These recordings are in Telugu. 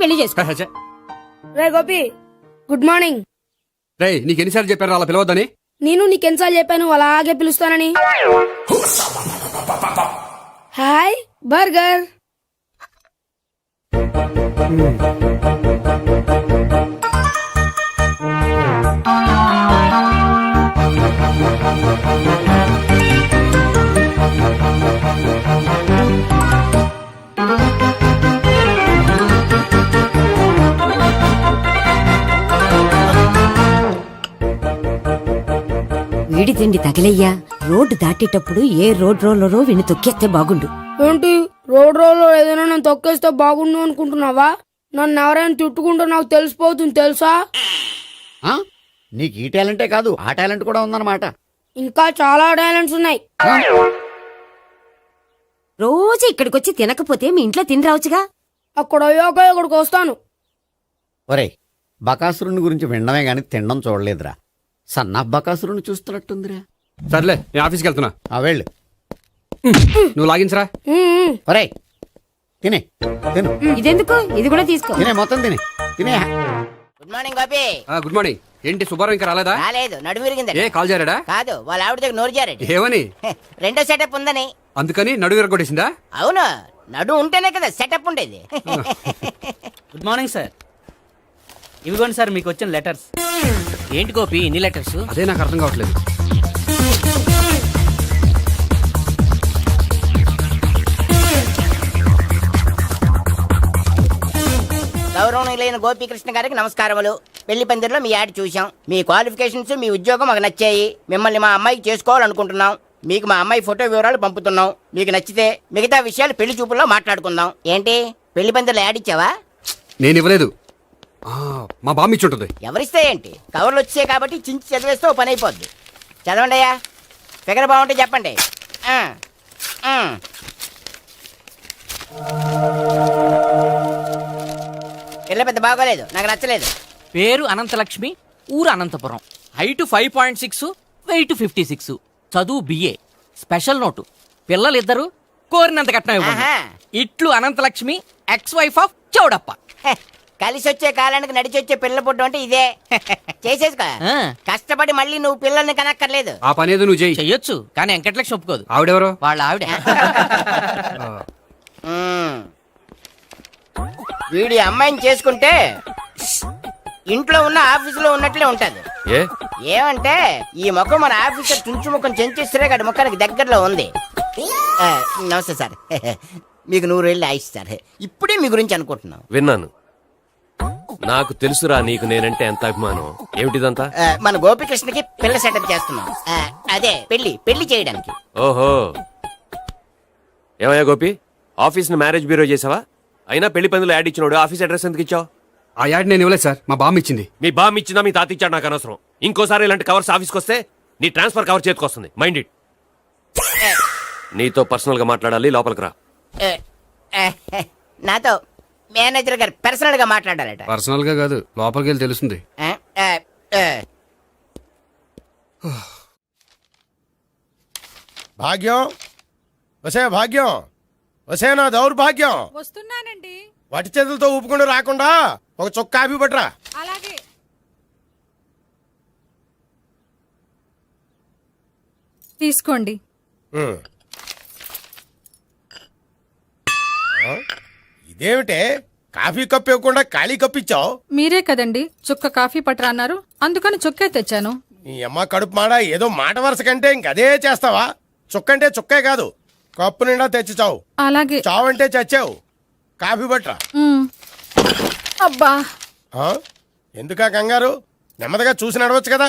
పెళ్లి చేసుకో. రే గోపి, గుడ్ మార్నింగ్. రే నీకెన్నిసార్లు చెప్పారు అలా పిలవద్దని? నేను నీకెన్నిసార్లు చెప్పాను అలాగే పిలుస్తానని. Hi burger. వీడి తిండి తగిలయ్యా. రోడ్డు దాటేటప్పుడు ఏ రోడ్ రోలరో విని తొక్కేస్తే బాగుండు. ఏంటి రోడ్ రోల్లో ఏదైనా నన్ను తొక్కేస్తే బాగుండు అనుకుంటున్నావా? నన్ను ఎవరైనా తిట్టుకుంటే నాకు తెలిసిపోతుంది తెలుసా? నీకు ఈ టాలెంటే కాదు ఆ టాలెంట్ కూడా ఉందన్నమాట. ఇంకా చాలా టాలెంట్స్ ఉన్నాయి. రోజు ఇక్కడికొచ్చి తినకపోతే మీ ఇంట్లో తిని రావచ్చుగా. అక్కడ అయ్యాక ఇక్కడికి వస్తాను. ఒరేయ్, బకాసురుని గురించి వినడమే గాని తినడం చూడలేదురా. సన్నా బకాసురుని చూస్తున్నట్టుందిరా. సర్లే నేను ఆఫీస్కి వెళ్తున్నా. వెళ్ళు. నువ్వు లాగించరా. ఒరేయ్ తినే తిను. ఇదెందుకు? ఇది కూడా తీసుకో. తినే మొత్తం తినే తినే. Good morning Bobby. Good morning. ఏంటి సుబ్బారావు ఇంకా రాలేదా? రాలేదు, నడుము విరిగింది. ఏ కాల్ జారాడా? కాదు, వాళ్ళ ఆవిడ దగ్గర నోరు జారాడు. ఏమని? రెండో సెటప్ ఉందని. అందుకని నడువు విరగొట్టేసిందా? అవును, నడుము ఉంటేనే కదా సెటప్ ఉండేది. Good morning sir. ఇవిగోండి సార్ మీకు వచ్చిన లెటర్స్. ఏంటి గోపి ఇన్ని లెటర్స్? అదే నాకు అర్థం కావట్లేదు. గౌరవనీయులైన గోపీకృష్ణ గారికి నమస్కారములు. పెళ్లి పందిరిలో మీ యాడ్ చూసాం. మీ క్వాలిఫికేషన్స్, మీ ఉద్యోగం మాకు నచ్చాయి. మిమ్మల్ని మా అమ్మాయికి చేసుకోవాలనుకుంటున్నాం. మీకు మా అమ్మాయి ఫోటో వివరాలు పంపుతున్నాం. మీకు నచ్చితే మిగతా విషయాలు పెళ్లి చూపుల్లో మాట్లాడుకుందాం. ఏంటి పెళ్లి పందిరిలో యాడ్ ఇచ్చావా? నేను ఇవ్వలేదు. మా బామ్మ ఇచ్చి ఉంటుంది. ఎవరిస్తే ఏంటి, కవర్లు వచ్చాయి కాబట్టి చించి చదివేస్తే ఓ పని అయిపోద్ది. చదవండి అయ్యా. ఫిగర్ బాగుంటే చెప్పండి. పిల్ల పెద్ద బాగోలేదు, నాకు నచ్చలేదు. పేరు అనంతలక్ష్మి, ఊరు అనంతపురం, హైట్ 5.6, వెయిట్ 56, చదువు బిఏ, స్పెషల్ నోటు పిల్లలిద్దరు కోరినంత కట్నం ఇవ్వండి. ఇట్లు Ananthalakshmi, ex wife of Chowdappa. కలిసి వచ్చే కాలానికి నడిచి వచ్చే పిల్ల పుట్టు అంటే ఇదే. చేసేసుకో. కష్టపడి మళ్ళీ నువ్వు పిల్లల్ని కనక్కర్లేదు. ఆ పని ఏదో నువ్వు చేయి. చెయ్యొచ్చు, కానీ వెంకటలక్ష్మి ఒప్పుకోదు. ఆవిడెవరో? వాళ్ళ ఆవిడ. వీడి అమ్మాయిని చేసుకుంటే ఇంట్లో ఉన్న ఆఫీసులో ఉన్నట్లే ఉంటది. ఏమంటే ఈ ముఖం మన ఆఫీసర్ చుంచు ముఖం చెంచేశ్వరే గారి ముఖానికి దగ్గరలో ఉంది. నమస్తే సార్. మీకు 100 ఏళ్ళు ఆయుష్ సార్. ఇప్పుడే మీ గురించి అనుకుంటున్నాం. విన్నాను. నాకు తెలుసురా నీకు నేనంటే ఎంత అభిమానం. ఏమిటిదంతా? మన గోపికృష్ణకి పిల్ల సెటప్ చేస్తున్నాం. అదే పెళ్లి చేయడానికి. ఓహో, ఏమయ్యా గోపి, ఆఫీస్ ని మ్యారేజ్ బ్యూరో చేసావా? అయినా పెళ్లి పందులు యాడ్ ఇచ్చినోడు ఆఫీస్ అడ్రస్ ఎందుకు ఇచ్చావు? ఆ యాడ్ నేను ఇవ్వలేదు సార్, మా బామ్మ ఇచ్చింది. మీ బామ్మ ఇచ్చిందా మీ తాత ఇచ్చాడు నాకు అనవసరం. ఇంకోసారి ఇలాంటి కవర్స్ ఆఫీస్కి వస్తే నీ ట్రాన్స్ఫర్ కవర్ చేతికి వస్తుంది. Mind it. నీతో పర్సనల్ గా మాట్లాడాలి, లోపలికి రా. నాతో మేనేజర్ గారు పర్సనల్ గా మాట్లాడాలట. పర్సనల్ గా కాదు, లోపలికి వెళ్ళి తెలుస్తుంది. భాగ్యం, వసే భాగ్యం, వసే నా దౌర్భాగ్యం. వస్తున్నానండి. వటి చేతులతో ఊపుకుండా రాకుండా ఒక చొక్క కాఫీ పట్టరా. అలాగే. తీసుకోండి. ఇదేమిటే కాఫీ కప్పు ఇవ్వకుండా ఖాళీ కప్పు ఇచ్చావు? మీరే కదండి చుక్క కాఫీ పట్టరా అన్నారు, అందుకని చుక్కే తెచ్చాను. నీ అమ్మ కడుపు మాడ, ఏదో మాట వరుస కంటే ఇంకదే చేస్తావా? చుక్కంటే చుక్కే కాదు, కప్పు నిండా తెచ్చి చావు. అలాగే. చావు అంటే చచ్చావు. కాఫీ పట్టరా. అబ్బా, ఎందుకా కంగారు? నెమ్మదిగా చూసి నడవచ్చు కదా.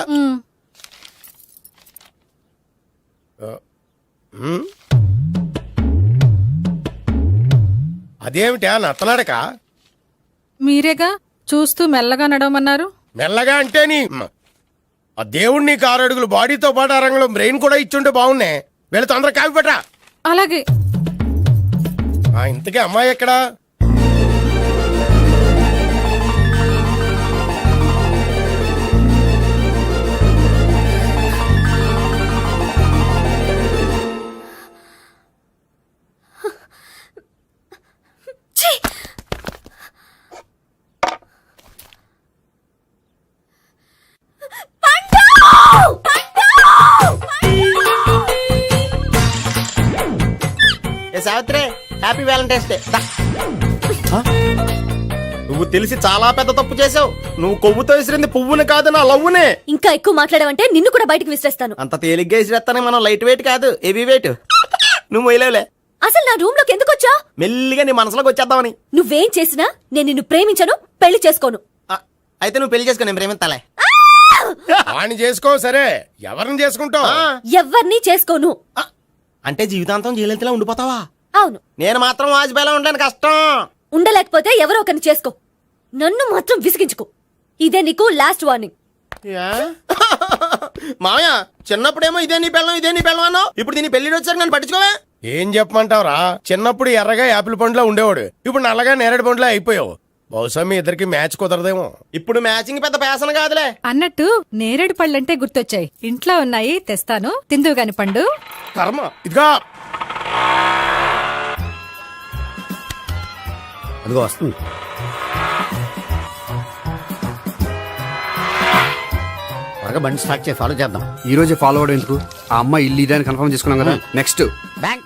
అదేమిటా నత్తలాడక? మీరేగా చూస్తూ మెల్లగా నడవమన్నారు. మెల్లగా అంటే ఆ దేవుడు నీకు 6 అడుగులు బాడీతో పాటు ఆ రంగంలో బ్రెయిన్ కూడా ఇచ్చుంటే బాగున్నే. వెళ్ళి తొందరగా కాఫీ పట్టరా. అలాగే. ఇంతకీ అమ్మాయి ఎక్కడా? Savitri happy Valentine's day. నువ్వు తెలిసి చాలా పెద్ద తప్పు చేసావు. నువ్వు కొవ్వుతో విసిరింది పువ్వుని కాదు, నా లవ్వునే. ఇంకా ఎక్కువ మాట్లాడావంటే నిన్ను కూడా బయటకు విసిరేస్తాను. అంత తేలిగ్గా విసిరేస్తానే మనం లైట్ వెయిట్ కాదు, హెవీ వెయిట్. నువ్వు మొయ్యలేవులే. అసలు నా రూమ్ లోకి ఎందుకు వచ్చా? మెల్లిగా నీ మనసులోకి వచ్చేద్దామని. నువ్వేం చేసినా నేను నిన్ను ప్రేమించను, పెళ్లి చేసుకోను. అయితే నువ్వు పెళ్లి చేసుకో, నేను ప్రేమిస్తాలే. వాణ్ణి చేసుకో సరే, ఎవరిని చేసుకుంటావు? ఎవ్వరినీ చేసుకోను. అంటే జీవితాంతం జైలెంతలా ఉండిపోతావా? అవును. నేను మాత్రం వాజ్పేయిలా ఉండడానికి కష్టం. ఉండలేకపోతే ఎవరో ఒకరిని చేసుకో, నన్ను మాత్రం విసిగించుకో. ఇదే నీకు లాస్ట్ వార్నింగ్. మామయ్య చిన్నప్పుడేమో ఇదే నీ పెళ్ళం అన్నావు. ఇప్పుడు దీని పెళ్లి వచ్చాక నన్ను పట్టించుకోవే. ఏం చెప్పమంటావురా? చిన్నప్పుడు ఎర్రగా యాపిల్ పండులో ఉండేవాడు, ఇప్పుడు నల్లగా నేరేడు పండులో అయిపోయావు. బహుశా మీ ఇద్దరికి మ్యాచ్ కుదరదేమో. ఇప్పుడు మ్యాచింగ్ పెద్ద పేసన కాదులే. అన్నట్టు నేరేడు పళ్ళంటే గుర్తొచ్చాయి. ఇంట్లో ఉన్నాయి, తెస్తాను, తిందువు గాని పండు. కర్మ. ఇదిగా అదిగో వస్తుంది. త్వరగా బండి స్టార్ట్ చేసి ఫాలో చేద్దాం. ఈ రోజే ఫాలో అవడం ఎందుకు? ఆ అమ్మాయి ఇల్లు ఇదే అని కన్ఫర్మ్ చేసుకున్నాం కదా. Next bank.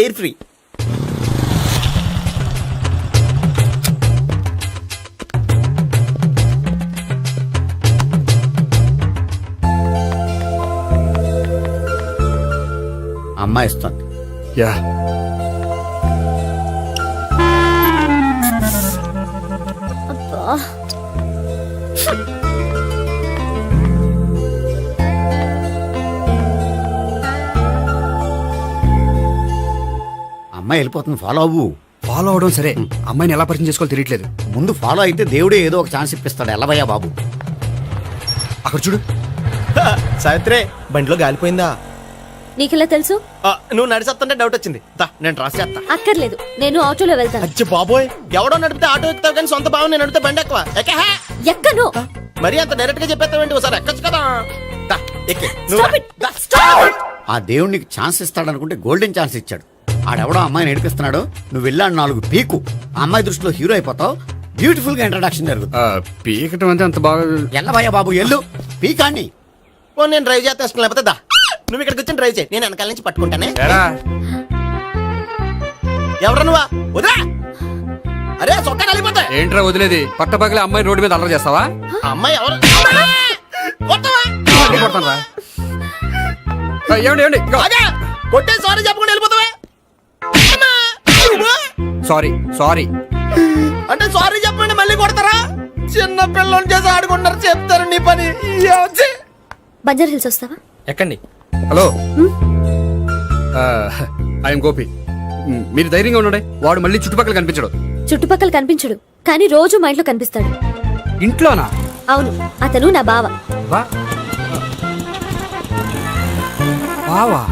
Air free. అమ్మాయి ఇస్తుంది. యా అమ్మాయి వెళ్ళిపోతుంది, ఫాలో అవ్వు. ఫాలో అవడం సరే, అమ్మాయిని ఎలా పరిచయం చేసుకోవాలో తెలియట్లేదు. ముందు ఫాలో అయితే దేవుడే ఏదో ఒక ఛాన్స్ ఇప్పిస్తాడు. ఎల్లవయ్యా బాబు. అక్కడ చూడు. సావిత్రి బండిలో గాలిపోయిందా? నీకెలా తెలుసు? నువ్వు నడిచేస్తుంటే డౌట్ వచ్చింది. నేను ట్రాస్ చేస్తా. అక్కర్లేదు, నేను ఆటోలో వెళ్తాను. అచ్చి బాబోయ్, ఎవడో నడిపితే ఆటో ఎక్కుతావు కానీ సొంత భావం నేను నడిపితే బండి ఎక్కువ. ఎక్కను. మరి అంత డైరెక్ట్ గా చెప్పేస్తావేంటి? ఒకసారి ఎక్కొచ్చు కదా. Stop it. Stop it. ఆ దేవుడు నీకు ఛాన్స్ ఇస్తాడనుకుంటే గోల్డెన్ ఛాన్స్ ఇచ్చాడు. ఆడెవడో అమ్మాయిని నడిపిస్తున్నాడు, నువ్వు వెళ్ళాడు 4 పీకు. ఆ అమ్మాయి దృష్టిలో హీరో అయిపోతావు. బ్యూటిఫుల్ గా ఇంట్రడక్షన్ జరుగుతుంది. పీకటం అంటే అంత బాగా. ఎల్లవయ్యా బాబు, ఎల్లు పీకాన్ని. నేను డ్రైవ్ చేస్తే లేకపోతే దా నువ్వు ఇక్కడికి వచ్చి డ్రైవ్ చేయి, నేను వెనకాల నుంచి పట్టుకుంటానే. ఎవరు నువ్వా? వదిలే. అరే చొక్కా కలిపోతా. ఏంట్రా వదిలేది? పట్టపగలే అమ్మాయి రోడ్డు మీద అల్లరి చేస్తావా? అమ్మాయి ఎవరు? కొడతానురా. ఏమండి కొట్టే సారీ చెప్పకుండా వెళ్ళిపోతావా? సారీ సారీ అంటే సారీ చెప్పండి మళ్ళీ కొడతారా? చిన్న పిల్లలు చేసి ఆడుకుంటారు, చెప్తారు నీ పని. బంజారా హిల్స్ వస్తావా? ఎక్కండి. Hello, I'm Gopi. మీరు ధైర్యంగా ఉండండి. వాడు మళ్ళీ చుట్టుపక్కల కనిపించడు. చుట్టుపక్కల కనిపించడు, కానీ రోజు మా ఇంట్లో కనిపిస్తాడు. ఇంట్లోనా? అవును, అతను నా బావ. బావా?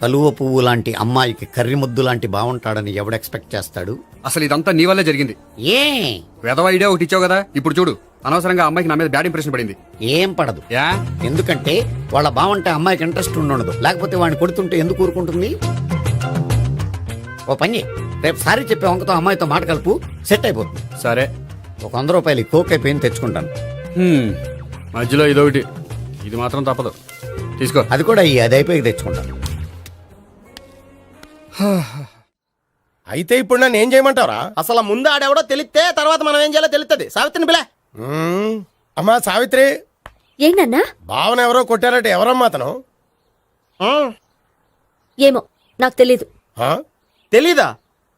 కలువ పువ్వు లాంటి అమ్మాయికి కర్రి ముద్దు లాంటి బాగుంటాడని ఎవడు ఎక్స్పెక్ట్ చేస్తాడు? అసలు ఇదంతా నీ వల్లే జరిగింది. ఏ వెధవ ఐడియా ఒకటి ఇచ్చావు కదా. ఇప్పుడు చూడు, అనవసరంగా అమ్మాయికి నా మీద బ్యాడ్ ఇంప్రెషన్ పడింది. ఏం పడదు. యా? ఎందుకంటే వాళ్ళ బావంటే అమ్మాయికి ఇంట్రెస్ట్ ఉండదు. లేకపోతే వాడిని కొడుతుంటే ఎందుకు ఊరుకుంటుంది? ఓ పని, రేపు సారీ చెప్పే వంకతో అమ్మాయితో మాట కలుపు, సెట్ అయిపోతుంది. సరే, ఒక 100 రూపాయలు కోక్ అయిపోయింది, తెచ్చుకుంటాను. మధ్యలో ఇదొకటి, ఇది మాత్రం తప్పదు. తీసుకో. అది కూడా అది అయిపోయి తెచ్చుకుంటాను. అయితే ఇప్పుడు నన్ను ఏం చేయమంటావరా? అసలు ముందు ఆడెవడో తెలిస్తే తర్వాత మనం ఏం చేయాలో తెలుస్తుంది. సావిత్రిని పిల్ల. అమ్మా సావిత్రి, ఏంటన్నా? భావన ఎవరో కొట్టారట. ఎవరమ్మా అతను? ఏమో నాకు తెలీదు. తెలీదా?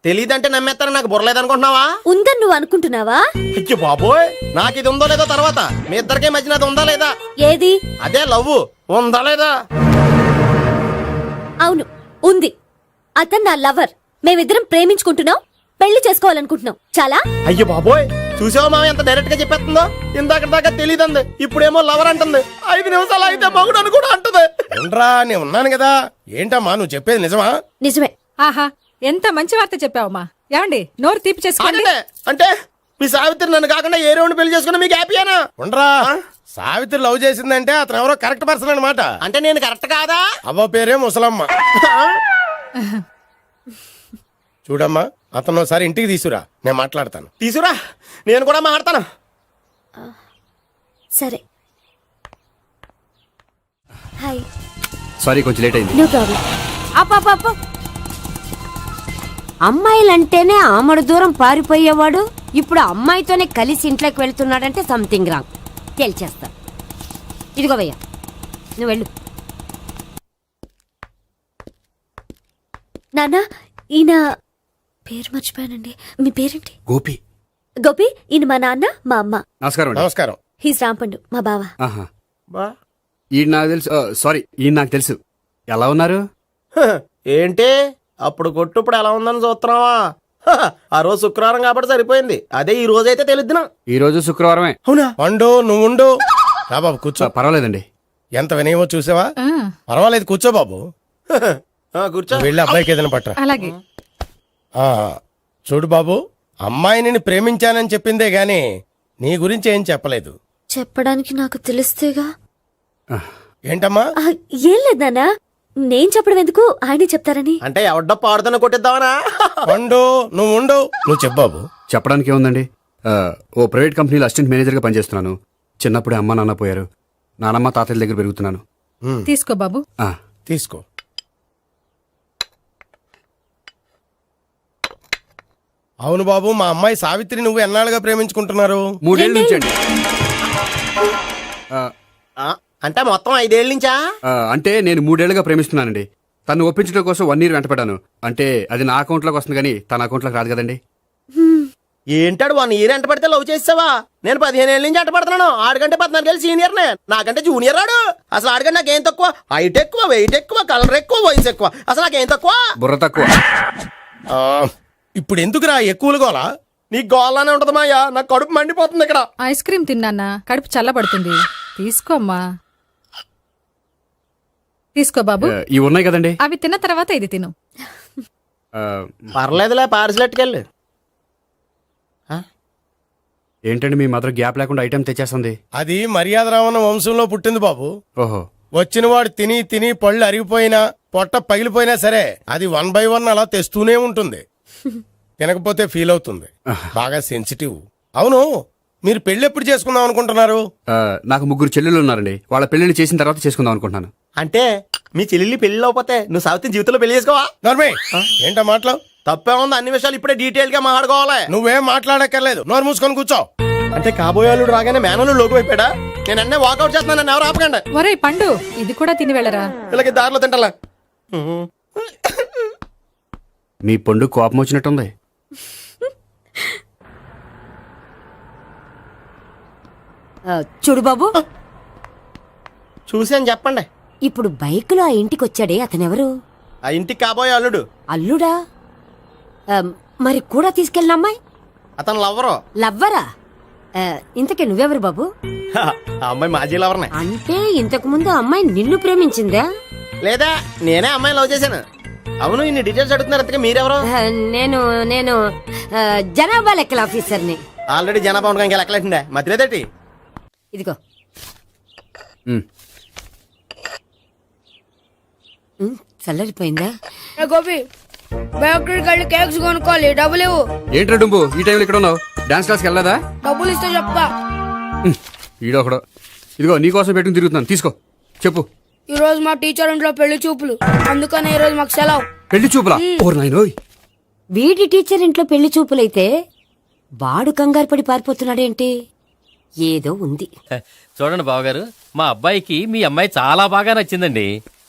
తెలీదంటే నమ్మేస్తారని నాకు బుర్రలేదనుకుంటున్నావా? ఉందని నువ్వు అనుకుంటున్నావా? అయ్యో బాబోయ్, నాకు ఇది ఉందో లేదో తర్వాత. మీ ఇద్దరికే మధ్యన అది ఉందా లేదా? ఏది? అదే లవ్ ఉందా లేదా? అవును, ఉంది. అతను నా లవర్. మేమిద్దరం ప్రేమించుకుంటున్నాం, పెళ్లి చేసుకోవాలనుకుంటున్నాం. చాలా. అయ్యో బాబోయ్, చూసావా మామ ఎంత డైరెక్ట్ గా చెప్పేస్తుందో? ఇందాక దాకా తెలియదండి, ఇప్పుడేమో లవర్ అంటుంది. 5 నిమిషాలు అయితే మగుడు అని కూడా అంటుంది. ఏంట్రా, నేను ఉన్నాను కదా. ఏంటమ్మా నువ్వు చెప్పేది నిజమా? నిజమే. ఆహా, ఎంత మంచి వార్త చెప్పావమ్మా. ఏమండి, నోరు తీపి చేసుకోండి. అంటే మీ సావిత్రి నన్ను కాకుండా ఏ రౌండ్ పెళ్లి చేసుకున్నా మీకు హ్యాపీయేనా? ఉండరా, సావిత్రి లవ్ చేసిందంటే అతను ఎవరో కరెక్ట్ పర్సన్ అనమాట. అంటే నేను కరెక్ట్ కాదా? అవ్వ పేరే ముసలమ్మ. చూడమ్మా, అతను ఒకసారి ఇంటికి తీసుకురా, నేను మాట్లాడతాను. తీసురా, నేను కూడా మాట్లాడతాను. సరే. హాయ్. సారీ కొంచెం లేట్ అయింది. No problem. అప్ప అమ్మాయిలంటేనే ఆమడు దూరం పారిపోయేవాడు ఇప్పుడు అమ్మాయితోనే కలిసి ఇంట్లోకి వెళ్తున్నాడంటే సంథింగ్ రాంగ్ తేల్చేస్తా. ఇదిగో భయ్యా, నువ్వు వెళ్ళు. నాన్న, ఈయన పేరు మర్చిపోయానండి. మీ పేరేంటి? గోపి. గోపి, ఈయన మా నాన్న, మా అమ్మ. నమస్కారం అండి. నమస్కారం. హీస్ రాంపండు, మా బావ. ఆహా. ఈయన నాకు తెలుసు. సారీ, ఈయన నాకు తెలుసు. ఎలా ఉన్నారు? ఏంటి అప్పుడు కొట్టు ఇప్పుడు ఎలా ఉందని చూస్తున్నావా? ఆ రోజు శుక్రవారం కాబట్టి సరిపోయింది. అదే ఈ రోజు అయితే తెలుద్దునా. ఈ రోజు శుక్రవారమే. అవునా? పండు నువ్వుండు. రా బాబు కూర్చో. పర్వాలేదండి. ఎంత వినయమో చూసావా? పర్వాలేదు, కూర్చో బాబు. కూర్చో. వెళ్ళి అబ్బాయికి ఏదైనా పట్టరా. అలాగే. ఆ, చూడు బాబు, అమ్మాయిని ప్రేమించానని చెప్పిందే గాని నీ గురించి ఏం చెప్పలేదు. చెప్పడానికి నాకు తెలిస్తేగా. ఏంటమ్మా? ఆ, ఏం లేదు నాన్న, నేను చెప్పడం ఎందుకు, ఆయనే చెప్తారని. అంటే ఎవడ్డో పాడుతున్న కొట్టిద్దామనా? పండు నువ్వు చెప్పు బాబు. చెప్పడానికి ఏముందండి, ఓ ప్రైవేట్ కంపెనీలో అసిస్టెంట్ మేనేజర్గా పనిచేస్తున్నాను. చిన్నప్పుడే అమ్మ నాన్న పోయారు. నానమ్మ తాతయ్య దగ్గర పెరుగుతున్నాను. తీసుకో బాబు. ఆ, తీసుకో. అవును బాబు, మా అమ్మాయి సావిత్రి నువ్వు ఎన్నాళ్ళుగా ప్రేమించుకుంటున్నారు? 3 ఏళ్ళ నుంచి అండి. అంటే మొత్తం 5 ఏళ్ళ నుంచా? అంటే నేను 3 ఏళ్ళుగా ప్రేమిస్తున్నానండి. తను ఒప్పించడం కోసం 1 year వెంటపడ్డాను. అంటే అది నా అకౌంట్లోకి వస్తుంది కానీ తన అకౌంట్లోకి రాదు కదండి. ఏంటాడు 1 year ఎంట పడితే లవ్ చేసావా? నేను 15 ఏళ్ళ నుంచి ఎంట పడుతున్నాను. ఆడికంటే 14 ఏళ్ళు సీనియర్నే, నాకంటే జూనియర్ రాడు. అసలు ఆడికంటే నాకేం తక్కువ? హైట్ ఎక్కువ, వెయిట్ ఎక్కువ, కలర్ ఎక్కువ, వయసు ఎక్కువ. అసలు నాకేం తక్కువ? బుర్ర తక్కువ. ఆ, ఇప్పుడు ఎందుకురా ఎక్కువలు గోలా? నీకు గోళ్ళనే ఉంటది మాయా, నాకు కడుపు మండిపోతుంది ఇక్కడ. ఐస్ క్రీమ్ తిన్నానా, కడుపు చల్లబడుతుంది. తీసుకోమ్మా. తీసుకో బాబు. ఇవి ఉన్నాయి కదండి. అవి తిన్న తర్వాత ఇది తిను. పర్లేదులే, పార్సిలెట్కెళ్ళి. ఏంటండి మీ మదర్ గ్యాప్ లేకుండా ఐటెం తెచ్చేస్తుంది? అది మర్యాద రావణ వంశంలో పుట్టింది బాబు. ఓహో. వచ్చినవాడు తిని తిని పళ్ళు అరిగిపోయినా పొట్ట పగిలిపోయినా సరే అది 1 by 1 అలా తెస్తూనే ఉంటుంది. తినకపోతే ఫీల్ అవుతుంది. బాగా సెన్సిటివ్. అవును, మీరు పెళ్లి ఎప్పుడు చేసుకుందాం అనుకుంటున్నారు? నాకు 3 చెల్లెళ్ళు ఉన్నారండి. వాళ్ళ పెళ్లిళ్ళు చేసిన తర్వాత చేసుకుందాం అనుకుంటున్నాను. అంటే మీ చెల్లెల్ని పెళ్లి లేకపోతే నువ్వు సావిత్రి జీవితంలో పెళ్లి చేసుకోవా? నోర్మే, ఏంటా మాటలు? తప్పే ఉంది, అన్ని విషయాలు ఇప్పుడే డీటెయిల్ గా మాట్లాడుకోవాలి. నువ్వేం మాట్లాడక్కర్లేదు, నోరు మూసుకొని కూర్చో. అంటే కాబోయేవాళ్ళు రాగానే మేనలు లోకి అయిపోయాడా? నేను అన్నీ వాకౌట్ చేస్తున్నాను, నన్ను ఎవరు ఆపకండి. ఒరే పండు, ఇది కూడా తిని వెళ్ళరా. ఇలాగే దారిలో తింటలా. మీ పండు కోపం వచ్చినట్టుంది. చూడు బాబు, చూసాను చెప్పండి. ఇప్పుడు బైక్ లో ఆ ఇంటికి వచ్చాడే అతనెవరు? ఆ ఇంటికి కాబోయే అల్లుడు. అల్లుడా? మరి కూడా తీసుకెళ్ళిన అమ్మాయి? అతను లవ్వరు. లవ్వరా? ఇంతకీ నువ్వెవరు బాబు? ఆ అమ్మాయి మాజీ లవర్నే. అంటే ఇంతకు ముందు అమ్మాయి నిన్ను ప్రేమించిందా? లేదా నేనే అమ్మాయి లవ్ చేశాను. అవును, ఇన్ని డీటెయిల్స్ అడుగుతున్నారు. అంతగా మీరెవరు? నేను నేను జనాభా లెక్కల ఆఫీసర్ని. ఆల్రెడీ జనాభా ఉండగా ఇంకా లెక్కలేటండే మధ్యలేదేటి. ఇదిగో. చల్లరిపోయిందా? గోపి, బయోక్రెడిట్ వెళ్ళి కేక్స్ కొనుక్కోవాలి, డబ్బులు ఇవ్వు. ఏంట్రా డుంబు ఈ టైంలో ఇక్కడ ఉన్నావు? డాన్స్ క్లాస్కి వెళ్ళదా? డబ్బులు ఇస్తే చెప్తా. ఈడొకడు. ఇదిగో నీకోసం పెట్టుకుని తిరుగుతున్నాను, తీసుకో. చెప్పు. ఈ రోజు మా టీచర్ ఇంట్లో పెళ్లి చూపులు, అందుకనే ఈ రోజు మాకు సెలవు. పెళ్లి చూపులా? ఓర్ నాయనోయ్. వీడి టీచర్ ఇంట్లో పెళ్లి చూపులైతే వాడు కంగారు పడి పారిపోతున్నాడేంటి? ఏదో ఉంది. చూడండి బావగారు, మా అబ్బాయికి మీ అమ్మాయి చాలా బాగా నచ్చిందండి.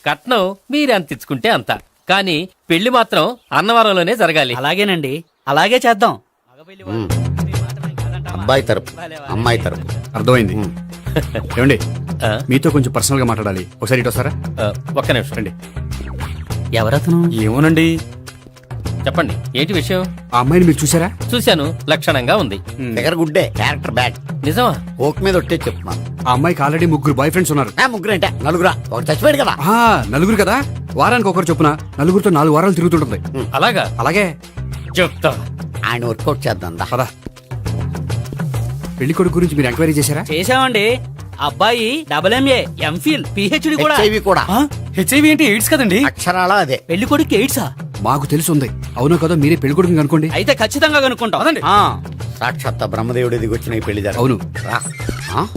కట్నం మీరు ఎంత ఇచ్చుకుంటే అంత, కానీ పెళ్లి మాత్రం అన్నవరంలోనే జరగాలి. అలాగేనండి, అలాగే చేద్దాం. అబ్బాయి తరపు అమ్మాయి తరపు. అర్థమైంది. ఏమండి, మీతో కొంచెం పర్సనల్ గా మాట్లాడాలి. ఒకసారి ఇటు వస్తారా? ఒక్క నిమిషం రండి. ఎవరతను? ఏమోనండి. చెప్పండి, ఏంటి విషయం? ఆ అమ్మాయిని మీరు చూసారా? చూశాను, లక్షణంగా ఉంది. ఫిగర్ గుడ్డే, క్యారెక్టర్ బ్యాడ్. నిజమా? ఓక్ మీద ఒట్టే చెప్తున్నాను. ఆ అమ్మాయికి ఆల్రెడీ 3 బాయ్ ఫ్రెండ్స్ ఉన్నారు. 3 అంటే 4 ఒకటి చచ్చిపోయాడు కదా. 4 కదా, వారానికి ఒకరు చొప్పున 4 4 వారాలు తిరుగుతుంటుంది. అలాగా? అలాగే చెప్తా. ఆయన వర్కౌట్ చేద్దాం దా. పదా. పెళ్లి కొడుకు గురించి మీరు ఎంక్వైరీ చేశారా? చేసామండి. అబ్బాయి MA MPhil PhD కూడా. HIV కూడా. హెచ్ఐవి అంటే ఎయిడ్స్ కదండి. అక్షరాల అదే. పెళ్లి కొడుకు ఎయిడ్సా? మాకు తెలుసుంది. అవునో కదా, మీరే పెళ్లి కొడుకుని అనుకోండి. అయితే ఖచ్చితంగా కనుక్కుంటాం. సాక్షాత్ బ్రహ్మదేవుడి దిగి వచ్చిన ఈ పెళ్లి జరగదు. అవును. రా. ఆ?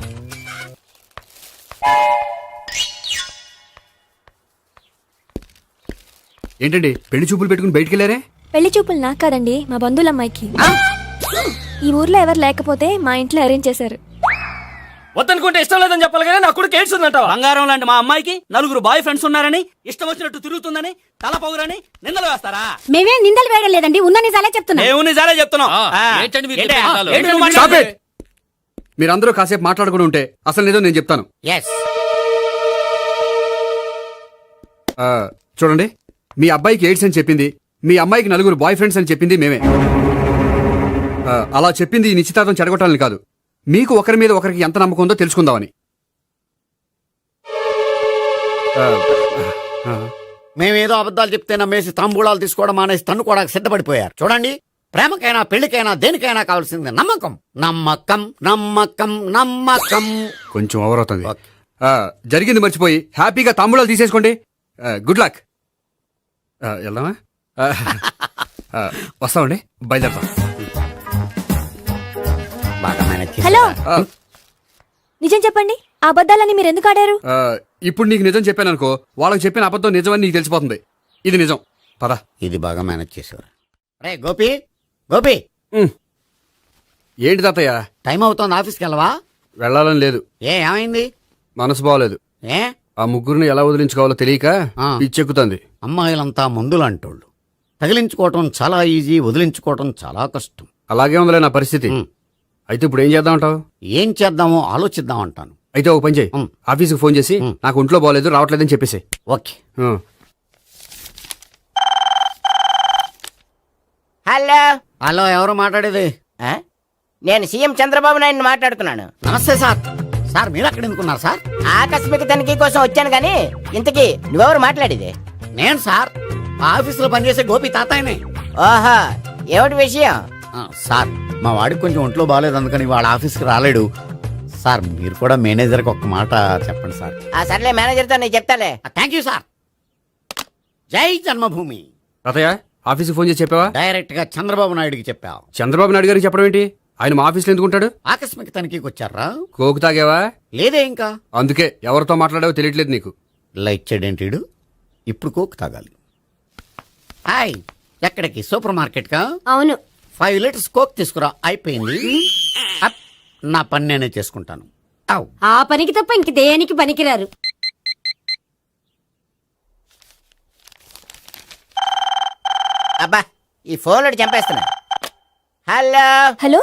ఏంటండి పెళ్లి చూపులు పెట్టుకుని బయటికి వెళ్ళారే? పెళ్లి చూపులు నాకు కాదండి, మా బంధువుల అమ్మాయికి. ఈ ఊర్లో ఎవరు లేకపోతే మా ఇంట్లో అరేంజ్ చేశారు. వద్దనుకుంటే ఇష్టం లేదని చెప్పాలి కానీ నా కొడుకు ఎయిడ్స్ ఉందంట. బంగారం లాంటి మా అమ్మాయికి 4 బాయ్ ఫ్రెండ్స్ ఉన్నారని, ఇష్టం వచ్చినట్టు తిరుగుతుందని, తల పౌరని నిందలు వేస్తారా? మేమే నిందలు వేయడం లేదండి, ఉన్న నిజాలే చెప్తున్నా. మేము నిజాలే చెప్తున్నాం. Stop it! మీరందరూ కాసేపు మాట్లాడుకుని ఉంటే అసలు నిజం నేను చెప్తాను. ఎస్. చూడండి, మీ అబ్బాయికి ఎయిడ్స్ అని చెప్పింది, మీ అమ్మాయికి 4 బాయ్ ఫ్రెండ్స్ అని చెప్పింది మేమే. అలా చెప్పింది ఈ నిశ్చితార్థం చెడగొట్టాలని కాదు, మీకు ఒకరి మీద ఒకరికి ఎంత నమ్మకం ఉందో తెలుసుకుందామని. మేమేదో అబద్ధాలు చెప్తే నమ్మేసి తాంబూలాలు తీసుకోవడం మానేసి తన్నుకోవడానికి సిద్ధపడిపోయారు. చూడండి, ప్రేమకైనా పెళ్లికైనా దేనికైనా కావాల్సింది నమ్మకం. నమ్మకం నమ్మకం నమ్మకం. కొంచెం ఓవర్ అవుతుంది. జరిగింది మర్చిపోయి హ్యాపీగా తాంబూలాలు తీసేసుకోండి. Good luck. వెళ్దామా? వస్తామండి, బయలుదేరతాం. బాగా మేనేజ్ చేశారా? హలో, నిజం చెప్పండి, ఆ అబద్ధాలని మీరు ఎందుకు ఆడారు? ఇప్పుడు నీకు నిజం చెప్పాను అనుకో, వాళ్ళకి చెప్పిన అబద్ధం నిజమని నీకు తెలిసిపోతుంది. ఇది నిజం. పద. ఇది బాగా మేనేజ్ చేసేవారు. రే గోపి, గోపి, ఏంటి తాతయ్య? టైం అవుతోంది, ఆఫీస్కి వెళ్ళవా? వెళ్ళాలని లేదు. ఏమైంది? మనసు బాగోలేదు. ఏ? ఆ ముగ్గురిని ఎలా వదిలించుకోవాలో తెలియక పిచ్చెక్కుతుంది. అమ్మాయిలంతా మందులాంటోళ్ళు. తగిలించుకోవటం చాలా ఈజీ, వదిలించుకోవటం చాలా కష్టం. అలాగే ఉందిలే నా పరిస్థితి. అయితే ఇప్పుడు ఏం చేద్దామంటావు? ఏం చేద్దామో ఆలోచిద్దాం అంటాను. అయితే ఒక పని చేయి, ఆఫీస్కి ఫోన్ చేసి నాకు ఒంట్లో బాగోలేదు, రావట్లేదని చెప్పేసి. ఓకే. హలో. హలో, ఎవరు మాట్లాడేది? నేను సీఎం చంద్రబాబు నాయుడు మాట్లాడుతున్నాను. నమస్తే సార్. సార్ మీరు అక్కడ ఎందుకున్నారు సార్? ఆకస్మిక తనిఖీ కోసం వచ్చాను గానీ ఇంతకీ నువ్వెవరు మాట్లాడేది? నేను సార్, ఆఫీసులో పనిచేసే గోపి తాతాయనే. ఓహో, ఏమిటి విషయం? సార్, మా వాడికి కొంచెం ఒంట్లో బాగాలేదు, అందుకని వాళ్ళ ఆఫీస్కి రాలేడు. సార్, మీరు కూడా మేనేజర్కి ఒక మాట చెప్పండి సార్. సర్లే, మేనేజర్తో నేను చెప్తాలే. Thank you sir. జై జన్మభూమి. తాతయ్య, ఆఫీస్కి ఫోన్ చేసి చెప్పావా? డైరెక్ట్ గా చంద్రబాబు నాయుడుకి చెప్పావు. చంద్రబాబు నాయుడు గారికి చెప్పడం ఏంటి? ఆయన మా ఆఫీస్లో ఎందుకుంటాడు? ఆకస్మిక తనిఖీకి వచ్చారా? కోకు తాగేవా? లేదే ఇంకా. అందుకే ఎవరితో మాట్లాడావో తెలియట్లేదు నీకు. లైట్ చేయడేంటిడు? ఇప్పుడు కోక్ తాగాలి. హాయ్, ఎక్కడికి? సూపర్ మార్కెట్ కా? అవును. 5 లీటర్స్ కోక్ తీసుకురా. అయిపోయింది. అప్, నా పని నేనే చేసుకుంటాను. ఆ పనికి తప్ప ఇంక దేనికి పనికిరారు. అబ్బా, ఈ ఫోన్ లో చంపేస్తున్నా. హలో. హలో,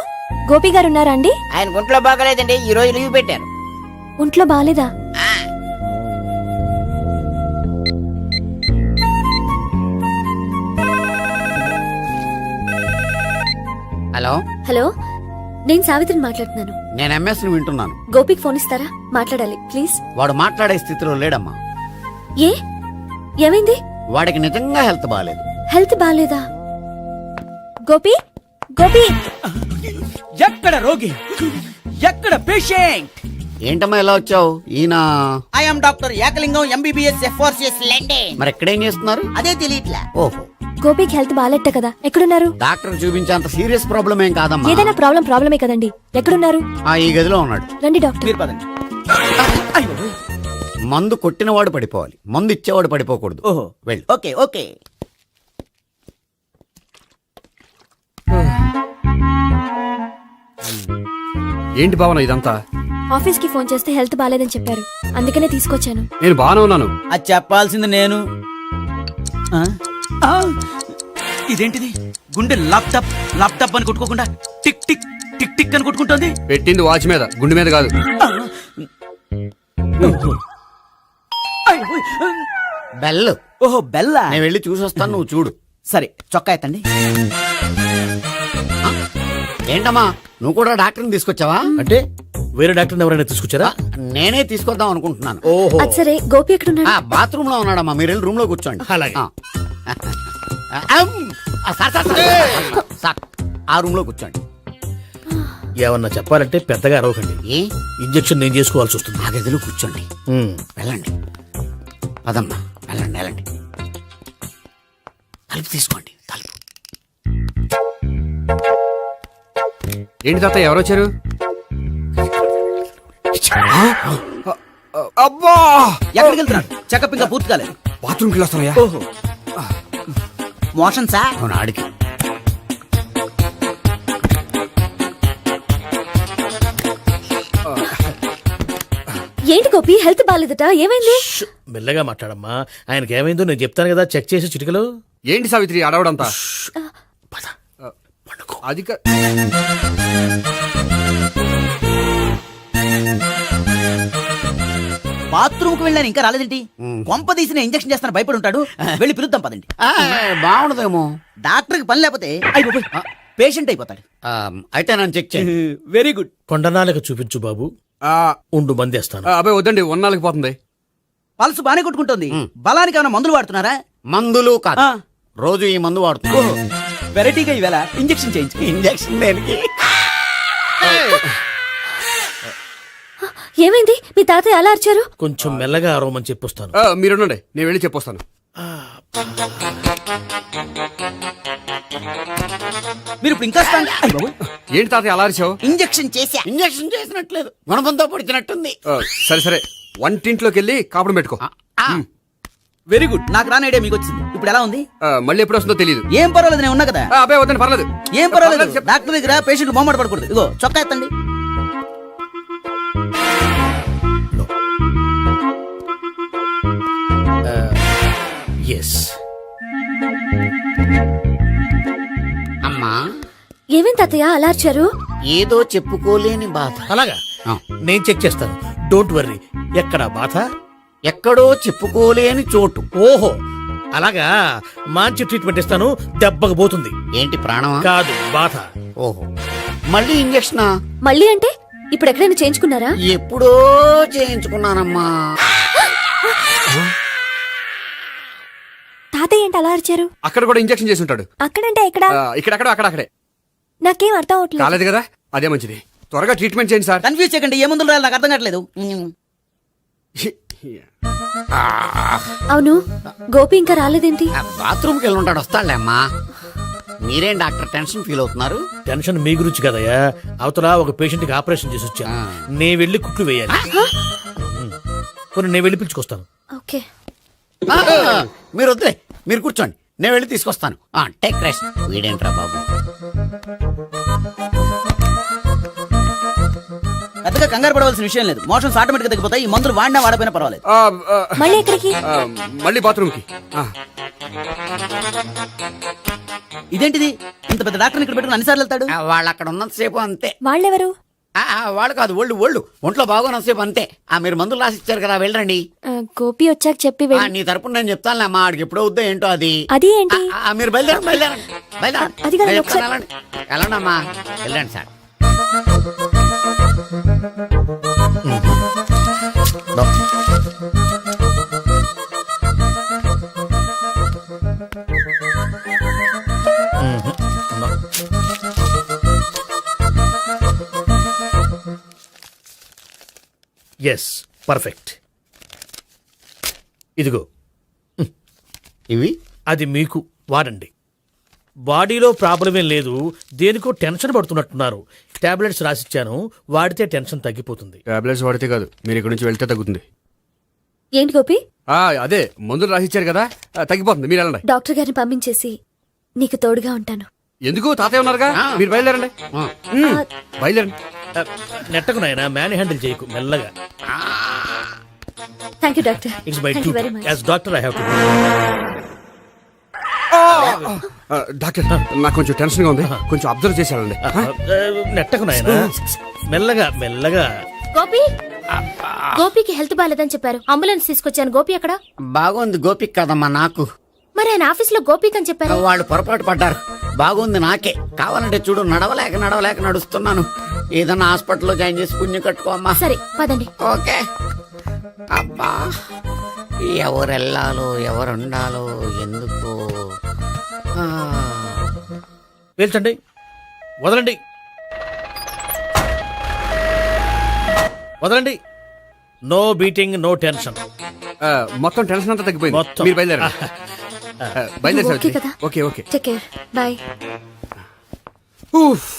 గోపి గారు ఉన్నారా అండి? ఆయన ఒంట్లో బాగలేదండి, ఈ రోజు లీవ్ పెట్టారు. ఒంట్లో బాగాలేదా? హలో. హలో, నేను సావిత్రిని మాట్లాడుతున్నాను. నేను ఎంఎస్ ని వింటున్నాను. గోపికి ఫోన్ ఇస్తారా? మాట్లాడాలి ప్లీజ్. వాడు మాట్లాడే స్థితిలో లేడమ్మా. ఏ, ఏమైంది? వాడికి నిజంగా హెల్త్ బాగాలేదు. హెల్త్ బాగాలేదా? గోపి, గోపి. ఎక్కడ రోగి, ఎక్కడ పేషెంట్? ఏంటమ్మా ఎలా వచ్చావు? ఈయన I'm doctor Ekalingam MBBS FRCS London. మరి ఎక్కడేం చేస్తున్నారు? అదే తెలియట్లే. ఓహో, గోపికి హెల్త్ బాగాలెట్ట కదా, ఎక్కడున్నారు? డాక్టర్ చూపించేంత సీరియస్ ప్రాబ్లం ఏం కాదమ్మా. ఏదైనా ప్రాబ్లమే కదండి. ఎక్కడున్నారు? ఈ గదిలో ఉన్నాడు. రండి డాక్టర్. మీరు పదండి. మందు కొట్టినవాడు పడిపోవాలి, మందు ఇచ్చేవాడు పడిపోకూడదు. ఓహో, వెళ్ళు. Okay okay. ఏంటి భావన ఇదంతా? ఆఫీస్ కి ఫోన్ చేస్తే హెల్త్ బాగాలేదని చెప్పారు, అందుకనే తీసుకొచ్చాను. నేను బాగానే ఉన్నాను. అది చెప్పాల్సింది నేను. ఇదేంటిది? గుండె లాప్టాప్ లాప్టాప్ అని కొట్టుకోకుండా టిక్ టిక్ టిక్ టిక్ అని కొట్టుకుంటుంది. పెట్టింది వాచ్ మీద, గుండె మీద కాదు. బెల్. ఓహో, బెల్లా. నేను వెళ్ళి చూసొస్తాను, నువ్వు చూడు. సరే, చొక్కా ఎత్తండి. ఏంటమ్మా, నువ్వు కూడా డాక్టర్ని తీసుకొచ్చావా? అంటే వేరే డాక్టర్ ఎవరైనా తీసుకొచ్చారా? నేనే తీసుకొద్దాం అనుకుంటున్నాను. ఓహో, అది సరే, గోపి ఎక్కడున్నాడు? బాత్రూమ్ లో ఉన్నాడమ్మా, మీరు వెళ్ళి రూమ్ లో కూర్చోండి. అలాగే. సార్, సార్, సార్, సార్, ఆ రూమ్ లో కూర్చోండి. ఏమన్నా చెప్పాలంటే పెద్దగా అరవకండి. ఏ ఇంజెక్షన్ నేను చేసుకోవాల్సి వస్తుంది. ఆ గదిలో కూర్చోండి. వెళ్ళండి. పదమ్మా, వెళ్ళండి వెళ్ళండి. తలుపు తీసుకోండి, తలుపు. ఏంటి తాత ఎవరు వచ్చారు? అబ్బా, ఎక్కడికి వెళ్తున్నాడు? చెకప్ ఇంకా పూర్తి కాలేదు. బాత్రూమ్కి వెళ్ళొస్తానయ్యా. ఓహో, మోషన్ సార్. అవును, ఆడికి. ఏంటి గోపి, హెల్త్ బాగాలేదట, ఏమైంది? మెల్లగా మాట్లాడమ్మా. ఆయనకి ఏమైందో నేను చెప్తాను కదా, చెక్ చేసి చిటికలో. ఏంటి సావిత్రి అడవడంతా? అది బాత్రూమ్ కు వెళ్ళాను, ఇంకా రాలేదేంటి? కొంప తీసిన ఇంజెక్షన్ చేస్తాను భయపడి ఉంటాడు. వెళ్ళి పిలుద్దాం పదండి. బాగుండదేమో. డాక్టర్ కి పని లేకపోతే పేషెంట్ అయిపోతాడు. అయితే నన్ను చెక్ చేయండి. Very good. కొండనాలకు చూపించు బాబు. ఉండు మందేస్తాను. అబ్బాయి వద్దండి, ఉన్నాళ్ళకి పోతుంది. పల్స్ బానే కొట్టుకుంటుంది. బలానికి ఏమైనా మందులు వాడుతున్నారా? మందులు కాదు, రోజు ఈ మందు వాడుతున్నాను. వెరైటీగా ఈవేళ ఇంజెక్షన్ చేయించు. ఇంజెక్షన్ దేనికి? ఏమైంది? మీ తాతయ్య అలా అరిచారు? కొంచెం మెల్లగా అరవమని చెప్పొస్తాను. మీరుండండి, నేను వెళ్ళి చెప్పొస్తాను. మీరు ఇప్పుడు ఇంకా strong. ఏంటి తాతయ్య అలా అరిచావు? ఇంజెక్షన్ చేశా. ఇంజెక్షన్ చేసినట్లేదు, గుణపంతో పొడిచినట్టుంది. సరే సరే, వంటింట్లోకి వెళ్ళి కాపుడు పెట్టుకో. Very good. నాకు రాని ఐడియా మీకు వచ్చింది. ఇప్పుడు ఎలా ఉంది? మళ్ళీ ఎప్పుడు వస్తుందో తెలియదు. ఏం పర్వాలేదు, నేను ఉన్నా కదా. అబ్బాయి వద్దండి, పర్లేదు. ఏం పర్వాలేదు. డాక్టర్ దగ్గర పేషెంట్ మొహమాట పడకూడదు. ఇగో చొక్కా ఎత్తండి. ఎస్. అమ్మా, ఏమైంది తాతయ్య అలా అరిచారు? ఏదో చెప్పుకోలేని బాధ. అలాగా, నేను చెక్ చేస్తాను. Don't worry. ఎక్కడ బాధ? ఎక్కడో చెప్పుకోలేని చోటు. ఓహో, అలాగా. మంచి ట్రీట్మెంట్ ఇస్తాను, దెబ్బకు పోతుంది. ఏంటి, ప్రాణమా? కాదు, బాధ. ఓహో, మళ్ళీ ఇంజెక్షనా? మళ్ళీ అంటే ఇప్పుడు ఎక్కడైనా చేయించుకున్నారా? ఎప్పుడో చేయించుకున్నానమ్మా. తాతయ్య ఏంటి అలా అరిచారు? అక్కడ కూడా ఇంజెక్షన్ చేసి ఉంటాడు. అక్కడంటే ఎక్కడ? ఇక్కడక్కడ అక్కడే. నాకేం అర్థం అవట్లేదు. కాలేదు కదా, అదే మంచిది. త్వరగా ట్రీట్మెంట్ చేయండి సార్. కన్ఫ్యూజ్ చేయకండి. ఏ మందులు రాయాలి నాకు అర్థం కావట్లేదు. అవును, గోపి ఇంకా రాలేదేంటి? బాత్రూమ్కి వెళ్ళి ఉంటాడు, వస్తాడులే అమ్మా. మీరేం డాక్టర్ టెన్షన్ ఫీల్ అవుతున్నారు? టెన్షన్ మీ గురించి కదయ్యా. అవతల ఒక పేషెంట్ కి ఆపరేషన్ చేసి వచ్చా. నే వెళ్ళి కుట్లు వేయాలి. కొన్ని నేను వెళ్ళి పిలుచుకొస్తాను. ఓకే. మీరు వద్దులే, మీరు కూర్చోండి, నేను వెళ్ళి తీసుకొస్తాను. Take rest. వీడేంట్రా బాబు, పెద్దగా కంగారు పడవలసిన విషయం లేదు. మోషన్స్ ఆటోమేటిక్ తగ్గిపోతాయి. ఈ మందులు వాడినా వాడపోయినా పర్వాలేదు. మళ్ళీ ఎక్కడికి? మళ్ళీ బాత్రూమ్కి. ఇదేంటిది? ఇంత పెద్ద డాక్టర్ ఇక్కడ పెట్టుకుని అన్నిసార్లు వెళ్తాడు? వాళ్ళు అక్కడ ఉన్నంతసేపు అంతే. వాళ్ళెవరు? వాళ్ళు కాదు, ఒంట్లో బాగోనంతసేపు అంతే. మీరు మందులు రాసి ఇచ్చారు కదా, వెళ్ళండి. గోపి వచ్చాక చెప్పి నీ తరపున నేను చెప్తానులే అమ్మా. ఆడికి ఎప్పుడు అవుద్దో ఏంటో అది. అది ఏంటి? మీరు బయలుదేరండి. అది కాదు, నేను ఒకసారి- చెప్తాను, వెళ్ళండి అమ్మా, వెళ్ళండి సార్. Yes, perfect. ఇదిగో ఇవి అది మీకు వాడండి. బాడీలో ప్రాబ్లం ఏం లేదు, దేనికో టెన్షన్ పడుతున్నట్టున్నారు. టాబ్లెట్స్ రాసిచ్చాను, వాడితే టెన్షన్ తగ్గిపోతుంది. టాబ్లెట్స్ వాడితే కాదు, మీరు ఇక్కడ నుంచి వెళ్తే తగ్గుతుంది. ఏంటి గోపి? అదే మందులు రాసిచ్చారు కదా, తగ్గిపోతుంది. మీరు వెళ్ళండి. డాక్టర్ గారిని పంపించేసి నీకు తోడుగా ఉంటాను. ఎందుకు, తాతయ్య ఉన్నారుగా, మీరు బయలుదేరండి. బయలుదేరండి. నెట్టకు నాయనా, మ్యాన్ హ్యాండిల్ చేయకు, మెల్లగా. Thank you doctor. It's my thank you duty very much. As doctor. I have to. Doctor, నాకు కొంచెం టెన్షన్ గా ఉంది, కొంచెం అబ్జర్వ్ చేసేయాలండి. నెట్టకు నాయనా, మెల్లగా మెల్లగా. గోపి, గోపికి హెల్త్ బాలేదని చెప్పారు, అంబులెన్స్ తీసుకొచ్చాను. గోపి ఎక్కడ? బాగుంది గోపిక్ కదమ్మా నాకు. మరి ఆయన ఆఫీస్ లో గోపిక్ అని చెప్పారు. వాళ్ళు పొరపాటు పడ్డారు. బాగుంది నాకే. కావాలంటే చూడు, నడవలేక నడుస్తున్నాను. ఏదన్నా హాస్పిటల్లో జాయిన్ చేసి పుణ్యం కట్టుకోమ్మా. సరే పదండి. ఓకే. అబ్బా, ఎవరెళ్ళాలో ఎవరుండాలో ఎందుకు. పేల్చండి, వదలండి. వదలండి. No beating, no tension. మొత్తం టెన్షన్ అంతా తగ్గిపోయింది. మొత్తం. మీరు బయలుదేరండి. బయలుదేరి ఓకే కదా? Okay okay. Take care, bye. ఉఫ్.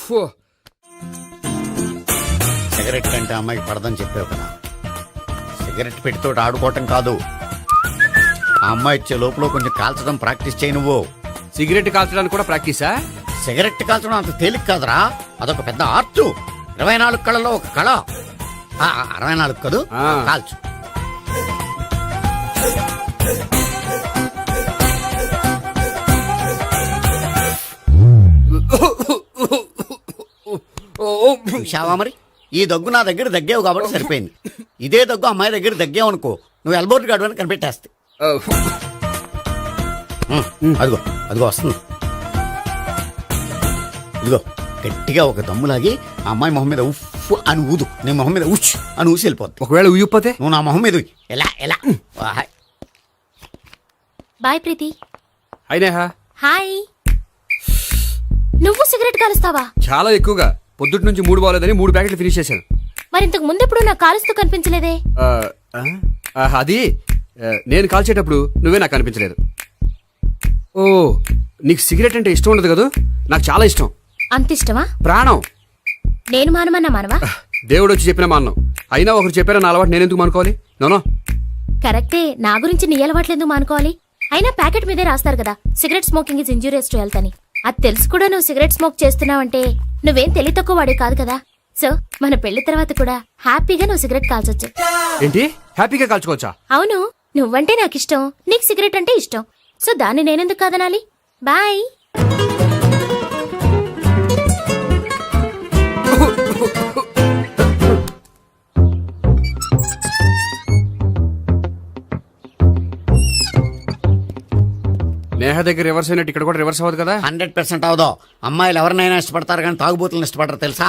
సిగరెట్ కంటే అమ్మాయికి పడదని చెప్పావు కదా, సిగరెట్ పెట్టితో ఆడుకోవటం కాదు, ఆ అమ్మాయి ఇచ్చే లోపల కొంచెం కాల్చడం ప్రాక్టీస్ చేయి నువ్వు. సిగరెట్ కాల్చడానికి కూడా ప్రాక్టీసా? సిగరెట్ కాల్చడం అంత తేలిక కాదురా, అదొక పెద్ద ఆర్ట్. 24 కళలో ఒక కళ. 64 కదూ, కాల్చు. చూశావా మరి, ఈ దగ్గు నా దగ్గర దగ్గేవు కాబట్టి సరిపోయింది. ఇదే దగ్గు అమ్మాయి దగ్గర దగ్గేవు అనుకో, నువ్వు ఎల్బోర్డ్ గార్డు అని కనిపెట్టేస్తే. అదిగో అదిగో వస్తుంది. ఇదిగో గట్టిగా ఒక దమ్ములాగి ఆ అమ్మాయి మొహం మీద ఉఫ్ అని ఊదు, నీ మొహం మీద ఉచ్ అని ఊసి వెళ్ళిపోద్ది. ఒకవేళ ఉయ్యిపోతే నువ్వు నా మొహం మీద ఉయ్. ఎలా ఎలా. బాయ్ ప్రీతి. అయినా హాయ్. నువ్వు సిగరెట్ కాలుస్తావా? చాలా ఎక్కువగా. పొద్దుటి నుంచి 3 బాలేదని 3 ప్యాకెట్లు ఫినిష్ చేశాను. మరి ఇంతకు ముందెప్పుడు నాకు కాలుస్తూ కనిపించలేదే? అది నేను కాల్చేటప్పుడు నువ్వే నాకు కనిపించలేదు. ఓ, నీకు సిగరెట్ అంటే ఇష్టం ఉండదు కదా? నాకు చాలా ఇష్టం. అంత ఇష్టమా? ప్రాణం. నేను మానమన్నా మానవా? దేవుడు వచ్చి చెప్పిన మానం. అయినా ఒకరు చెప్పారా నా అలవాటు నేనెందుకు మానుకోవాలి? నోనో. కరెక్టే, నా గురించి నీ అలవాట్లు ఎందుకు మానుకోవాలి? అయినా ప్యాకెట్ మీదే రాస్తారు కదా, cigarette smoking is injurious to health అని. అది తెలుసు కూడా నువ్వు సిగరెట్ స్మోక్ చేస్తున్నావంటే నువ్వేం తెలివి తక్కువ వాడే కాదు కదా. సో మన పెళ్లి తర్వాత కూడా హ్యాపీగా నువ్వు సిగరెట్ కాల్చొచ్చు. ఏంటి? హ్యాపీగా కాల్చుకోవచ్చా? అవును, నువ్వంటే నాకు ఇష్టం, నీకు సిగరెట్ అంటే ఇష్టం. సో దాన్ని నేనెందుకు కాదనాలి? బాయ్. నేహ దగ్గర రివర్స్ అయినట్టు ఇక్కడ కూడా రివర్స్ అవ్వదు కదా? 100% అవదో. అమ్మాయిలు ఎవరినైనా ఇష్టపడతారు కానీ తాగుబోతులను ఇష్టపడరు తెలుసా?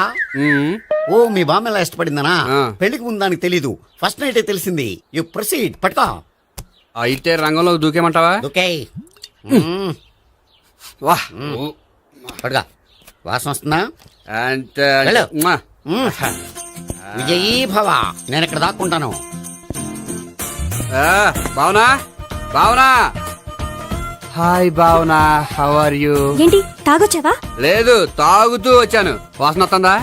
ఓ, మీ బామ్మ ఎలా ఇష్టపడిందనా? పెళ్లికి ముందు దానికి తెలీదు, ఫస్ట్ నైటే తెలిసింది. You proceed. పట్టుకో. అయితే రంగంలో దూకేమంటావా? ఓకే. వాహ్. పట్టుకో. వాసన వస్తుందా? వెళ్ళు. విజయీ భవ. నేను ఇక్కడ దాక్కుంటాను. Bhavana, Bhavana. Hi Bhavana, how are you? ఏంటి తాగొచ్చావా? లేదు, తాగుతూ వచ్చాను. వాసన వస్తుందా?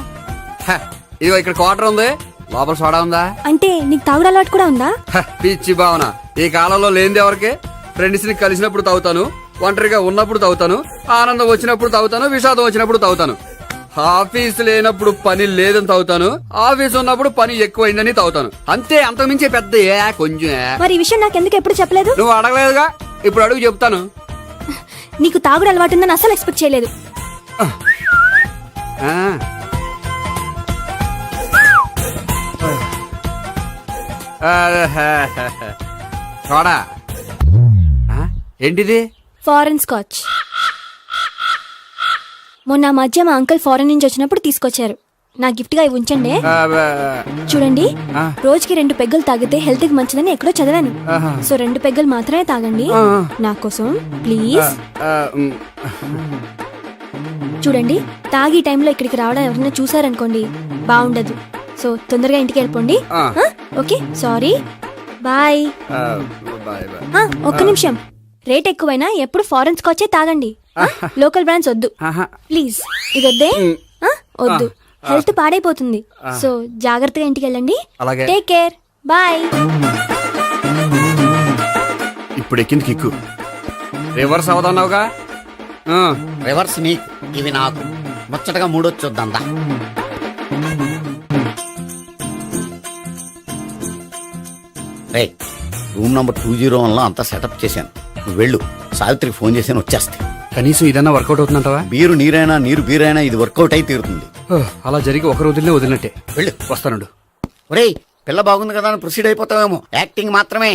ఇదిగో ఇక్కడ క్వార్టర్ ఉంది, లోపల సోడా ఉందా? అంటే నీకు తాగుడు అలవాటు కూడా ఉందా? పిచ్చి భావన, ఈ కాలంలో లేనిది ఎవరికి? ఫ్రెండ్స్ ని కలిసినప్పుడు తాగుతాను, ఒంటరిగా ఉన్నప్పుడు తాగుతాను, ఆనందం వచ్చినప్పుడు తాగుతాను, విషాదం వచ్చినప్పుడు తాగుతాను. ఆఫీస్ లేనప్పుడు పని లేదని తాగుతాను, ఆఫీస్ ఉన్నప్పుడు పని ఎక్కువైందని తాగుతాను. అంతే, అంతకుమించే పెద్ద కొంచెం. మరి ఈ విషయం నాకెందుకు ఎప్పుడు చెప్పలేదు? నువ్వు అడగలేదుగా, ఇప్పుడు అడుగు చెప్తాను. నీకు తాగుడు అలవాటు ఉందని అసలు ఎక్స్పెక్ట్ చేయలేదు. చూడా. ఏంటిది? Foreign scotch. మొన్న మధ్య మా అంకుల్ ఫారెన్ నుంచి వచ్చినప్పుడు తీసుకొచ్చారు. నా గిఫ్ట్ గా ఇవి ఉంచండి. చూడండి, రోజుకి 2 పెగ్గులు తాగితే హెల్త్ కి మంచిదని ఎక్కడో చదివాను. సో 2 పెగ్గులు మాత్రమే తాగండి నా కోసం ప్లీజ్. చూడండి, తాగి టైంలో ఇక్కడికి రావడం ఎవరైనా చూసారనుకోండి బాగుండదు. సో తొందరగా ఇంటికి వెళ్ళిపోండి. Okay, sorry, bye. ఒక్క నిమిషం, రేట్ ఎక్కువైనా ఎప్పుడు ఫారెన్ స్కాచే తాగండి. లోకల్ బ్రాండ్స్ వద్దు ప్లీజ్. ఇది వద్దే, వద్దు, హెల్త్ పాడైపోతుంది. సో జాగ్రత్తగా ఇంటికి వెళ్ళండి. Take care, bye. ఇప్పుడు ఎక్కింది కిక్కు. రివర్స్ అవదన్నావుగా? రివర్స్ నీకు, ఇవి నాకు. ముచ్చటగా మూడొచ్చొద్దా? రూమ్ నంబర్ 201లో అంతా సెటప్ చేశాను. నువ్వు వెళ్ళు, సావిత్రికి ఫోన్ చేశాను, వచ్చేస్తే. కనీసం ఇదన్నా వర్కౌట్ అవుతుందంటావా? బీరు నీరైనా నీరు బీరైనా ఇది వర్కౌట్ అయి తీరుతుంది. అలా జరిగి ఒకరు వదిలినట్టే. వెళ్ళు, వస్తానుండు. ఒరేయ్, పిల్ల బాగుంది కదా అని ప్రొసీడ్ అయిపోతావేమో. యాక్టింగ్ మాత్రమే.